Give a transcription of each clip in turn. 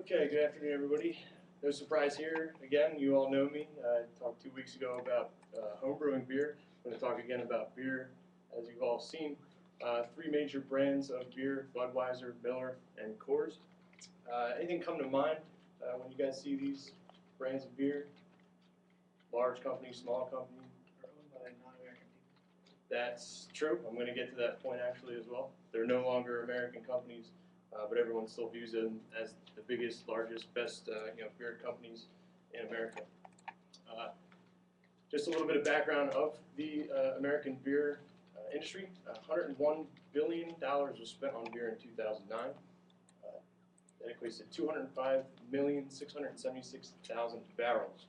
Okay, good afternoon, everybody. No surprise here. Again, you all know me. I talked 2 weeks ago about homebrewing beer. I'm going to talk again about beer. As you've all seen, three major brands of beer: Budweiser, Miller, and Coors. Anything come to mind when you guys see these brands of beer? Large company, small company? Are owned by non-American people. That's true. I'm going to get to that point actually as well. They're no longer American companies. But everyone still views them as the biggest, largest, best beer companies in America. Just a little bit of background of the American beer industry. $101 billion was spent on beer in 2009. That equates to 205,676,000 barrels.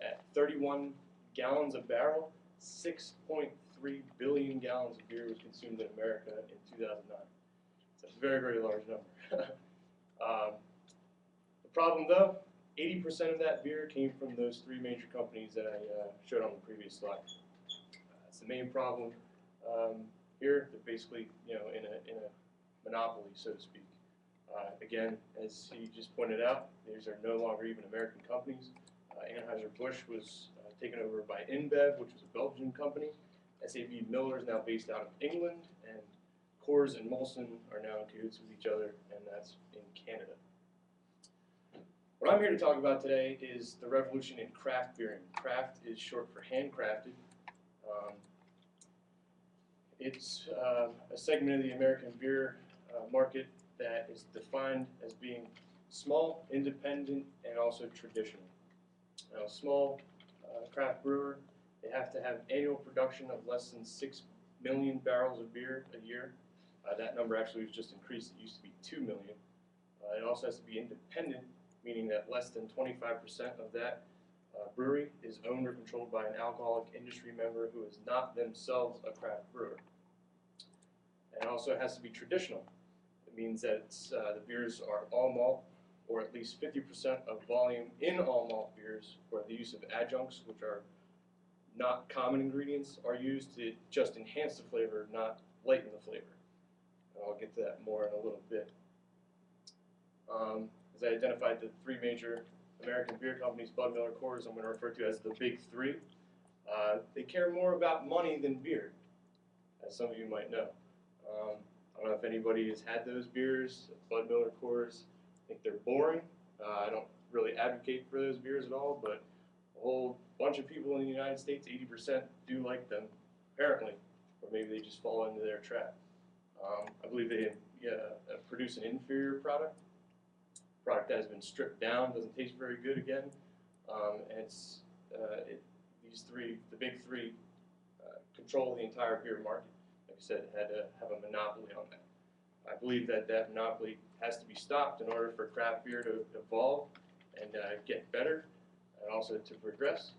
At 31 gallons a barrel, 6.3 billion gallons of beer was consumed in America in 2009. It's a very, very large number. The problem, though, 80% of that beer came from those three major companies that I showed on the previous slide. It's the main problem here. They're basically, in a monopoly, so to speak. Again, as he just pointed out, these are no longer even American companies. Anheuser-Busch was taken over by InBev, which was a Belgian company. SAB Miller is now based out of England, and Coors and Molson are now in cahoots with each other, and that's in Canada. What I'm here to talk about today is the revolution in craft beering. Craft is short for handcrafted. It's a segment of the American beer market that is defined as being small, independent, and also traditional. Now, a small craft brewer, they have to have annual production of less than 6 million barrels of beer a year. That number actually was just increased. It used to be 2 million. It also has to be independent, meaning that less than 25% of that brewery is owned or controlled by an alcoholic industry member who is not themselves a craft brewer. And it also has to be traditional. It means that the beers are all malt, or at least 50% of volume in all malt beers, where the use of adjuncts, which are not common ingredients, are used to just enhance the flavor, not lighten the flavor. I'll get to that more in a little bit. As I identified the three major American beer companies, Bud, Miller, Coors, I'm going to refer to as the big three. They care more about money than beer, as some of you might know. I don't know if anybody has had those beers, Bud, Miller, Coors. I think they're boring. I don't really advocate for those beers at all, but a whole bunch of people in the United States, 80%, do like them, apparently, or maybe they just fall into their trap. I believe they produce an inferior product that has been stripped down, doesn't taste very good again, and these three, the big three, control the entire beer market. Like I said, had to have a monopoly on that. I believe that monopoly has to be stopped in order for craft beer to evolve and get better, and also to progress.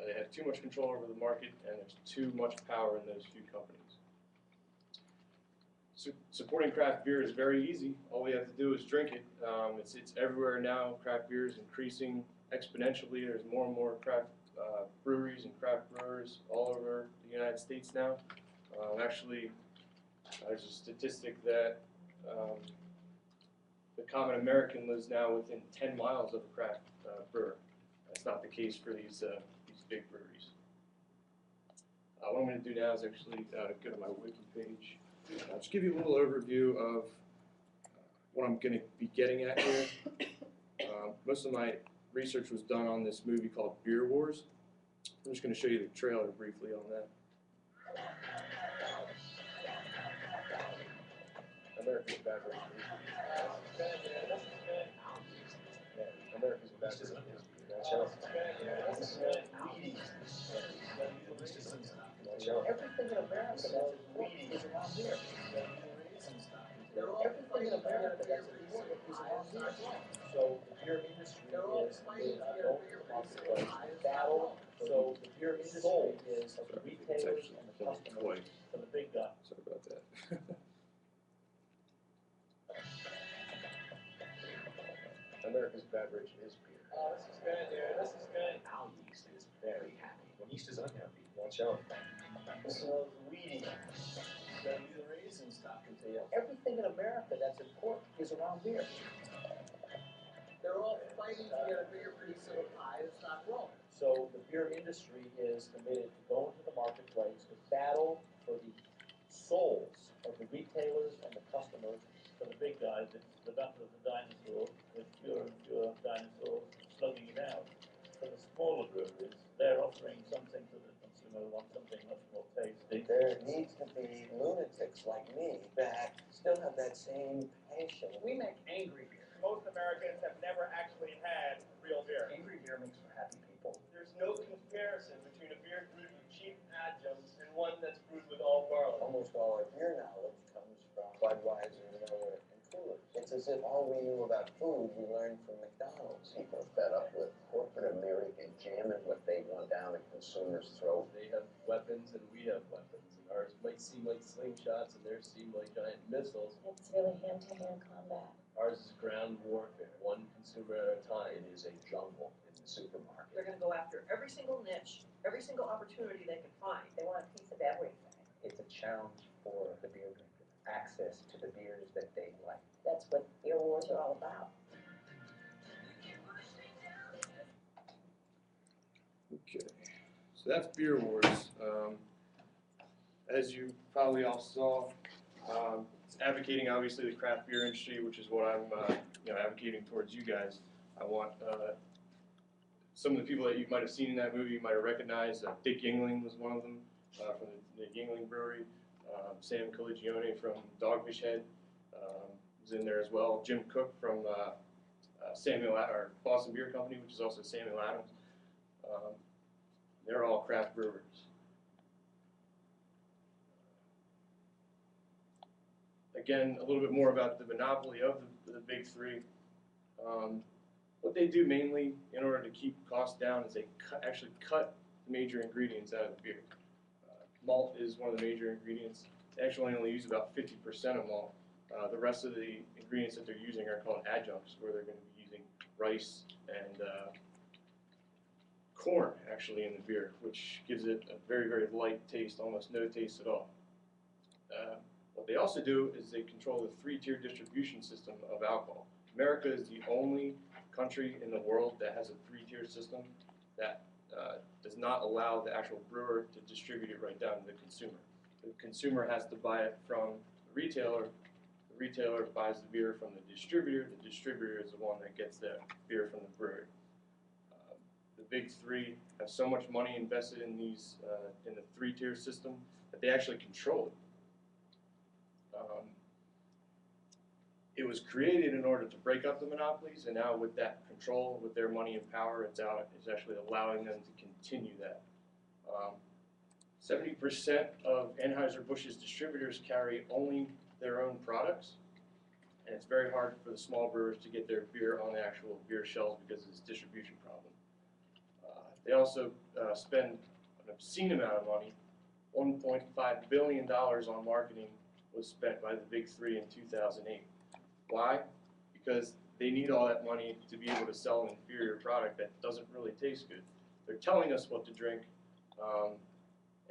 They have too much control over the market, and there's too much power in those few companies. Supporting craft beer is very easy. All we have to do is drink it. It's everywhere now. Craft beer is increasing exponentially. There's more and more craft breweries and craft brewers all over the United States now. Actually, there's a statistic that the common American lives now within 10 miles of a craft brewer. That's not the case for these big breweries. What I'm going to do now is actually go to my wiki page. I'll just give you a little overview of what I'm going to be getting at here. Most of my research was done on this movie called Beer Wars. I'm just going to show you the trailer briefly on that. America's a bad race. America's a bad race. Everything in America that's important is around here. Everything in America that's important is around here. So the beer industry is a marketplace battle. So the beer industry is the retailers and the customers for the big guy. Sorry about that. America's bad rich is beer. Oh, this is good, dude. This is good. Our yeast is very happy. When yeast is unhappy, watch out. It smells weedy. The raisin stuff. Everything in America that's important is around beer. get a bigger piece of the pie that's not growing. So the beer industry is committed to go into the marketplace to battle for the souls of the retailers and the customers. For the big guys, it's the battle of the dinosaurs, with fewer and fewer dinosaurs slugging it out. For the smaller breweries, they're offering something to the consumer who wants something much more tasty. There needs to be lunatics like me that still have that same passion. We make angry beer. Most Americans have never actually had real beer. Angry beer makes for happy people. There's no comparison between a beer brewed with cheap adjuncts and one that's brewed with all barley. Almost all our beer knowledge comes from Budweiser, Miller, and Coors. It's as if all we knew about food we learned from McDonald's. People are fed up with corporate America jamming what they want down a consumer's throat. They have weapons and we have weapons, and ours might seem like slingshots and theirs seem like giant missiles. It's really hand-to-hand combat. Ours is ground warfare, one consumer at a time. It is a jungle in the supermarket. They're gonna go after every single niche, every single opportunity they can find. They want a piece of everything. It's a challenge for the beer drinker, access to the beers that they like. That's what beer wars are all about. Okay, so that's Beer Wars. As you probably all saw, it's advocating obviously the craft beer industry, which is what I'm advocating towards you guys. I want some of the people that you might have seen in that movie, you might have recognized. Dick Yingling was one of them from the Yingling Brewery. Sam Caligione from Dogfish Head was in there as well. Jim Cook from Boston Beer Company, which is also Samuel Adams. They're all craft brewers. Again, a little bit more about the monopoly of the big three. What they do mainly in order to keep costs down is they actually cut the major ingredients out of the beer. Malt is one of the major ingredients. They actually only use about 50% of malt. The rest of the ingredients that they're using are called adjuncts, where they're going to be using rice and corn actually in the beer, which gives it a very, very light taste, almost no taste at all. What they also do is they control the three-tier distribution system of alcohol. America is the only country in the world that has a three-tier system that does not allow the actual brewer to distribute it right down to the consumer. The consumer has to buy it from the retailer buys the beer from the distributor is the one that gets the beer from the brewery. The big three have so much money invested in these in the three-tier system that they actually control it. It was created in order to break up the monopolies, and now with that control, with their money and power, it's actually allowing them to continue that. 70% of Anheuser-Busch's distributors carry only their own products, and it's very hard for the small brewers to get their beer on the actual beer shelves because of this distribution problem. They also spend an obscene amount of money. $1.5 billion on marketing was spent by the big three in 2008. Why? Because they need all that money to be able to sell an inferior product that doesn't really taste good. They're telling us what to drink,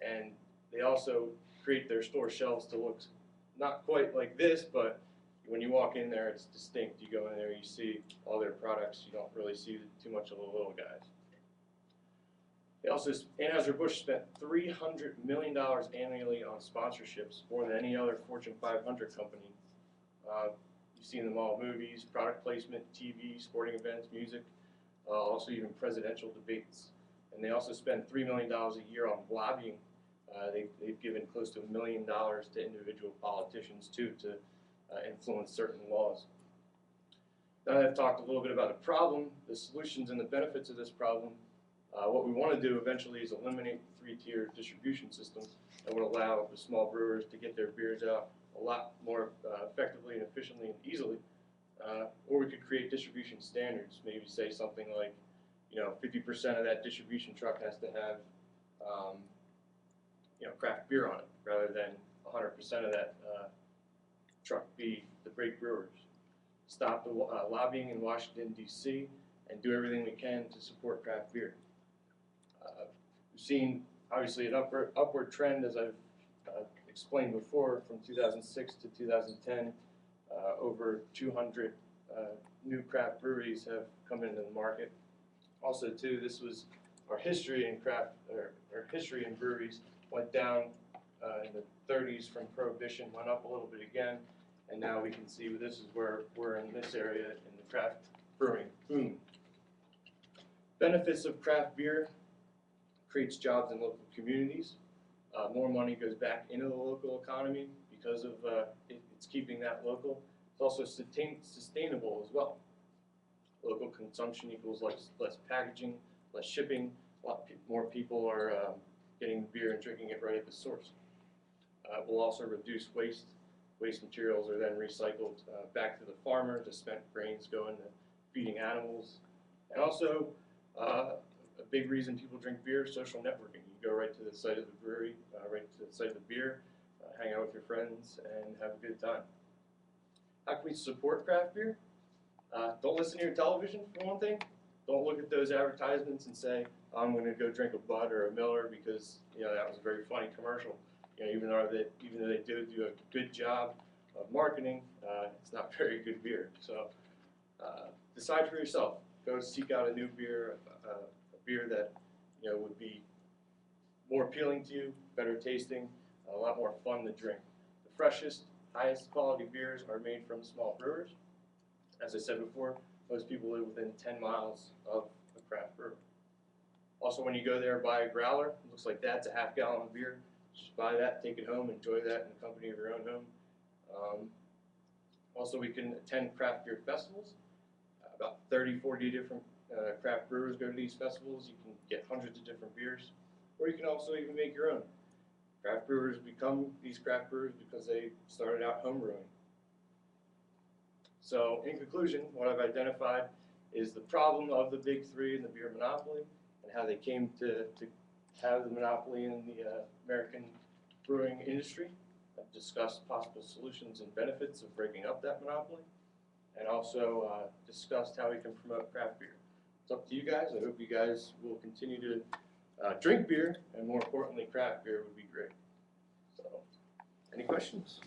and they also create their store shelves to look not quite like this, but when you walk in there, it's distinct. You go in there, you see all their products. You don't really see too much of the little guys. They also, Anheuser-Busch spent $300 million annually on sponsorships, more than any other Fortune 500 company. You've seen them all: movies, product placement, TV, sporting events, music, also even presidential debates. And they also spend $3 million a year on lobbying. They've given close to $1 million to individual politicians too to influence certain laws. Now that I've talked a little bit about the problem, the solutions and the benefits of this problem, what we want to do eventually is eliminate the three-tier distribution system that would allow the small brewers to get their beers out a lot more effectively and efficiently and easily. Or we could create distribution standards, maybe say something like, 50% of that distribution truck has to have, craft beer on it, rather than 100% of that truck be the great brewers. Stop the lobbying in Washington, D.C., and do everything we can to support craft beer. We've seen, obviously, an upward trend, as I've explained before, from 2006 to 2010, over 200 new craft breweries have come into the market. Also, too, this was our history in craft, or our history in breweries went down in the 30s from Prohibition, went up a little bit again, and now we can see this is where we're in this area in the craft brewing boom. Benefits of craft beer: creates jobs in local communities. More money goes back into the local economy because of it's keeping that local. It's also sustainable as well. Local consumption equals less packaging, less shipping. A lot more people are getting beer and drinking it right at the source. Will also reduce waste. Waste materials are then recycled back to the farmer. The spent grains go into feeding animals. And also, a big reason people drink beer is social networking. You go right to the site of the brewery, right to the site of the beer, hang out with your friends, and have a good time. How can we support craft beer? Don't listen to your television, for one thing. Don't look at those advertisements and say, I'm going to go drink a Bud or a Miller because that was a very funny commercial. Even though they do a good job of marketing, it's not very good beer. So decide for yourself. Go seek out a new beer, a beer that would be more appealing to you, better tasting, a lot more fun to drink. The freshest, highest quality beers are made from small brewers. As I said before, most people live within 10 miles of a craft brewer. Also, when you go there, buy a growler. It looks like that. It's a half gallon of beer. Just buy that, take it home, enjoy that in the company of your own home. Also, we can attend craft beer festivals. About 30, 40 different craft brewers go to these festivals. You can get hundreds of different beers, or you can also even make your own. Craft brewers become these craft brewers because they started out home brewing. So, in conclusion, what I've identified is the problem of the big three in the beer monopoly and how they came to have the monopoly in the American brewing industry. I've discussed possible solutions and benefits of breaking up that monopoly, and also discussed how we can promote craft beer. It's up to you guys. I hope you guys will continue to drink beer, and more importantly, craft beer would be great. So, any questions?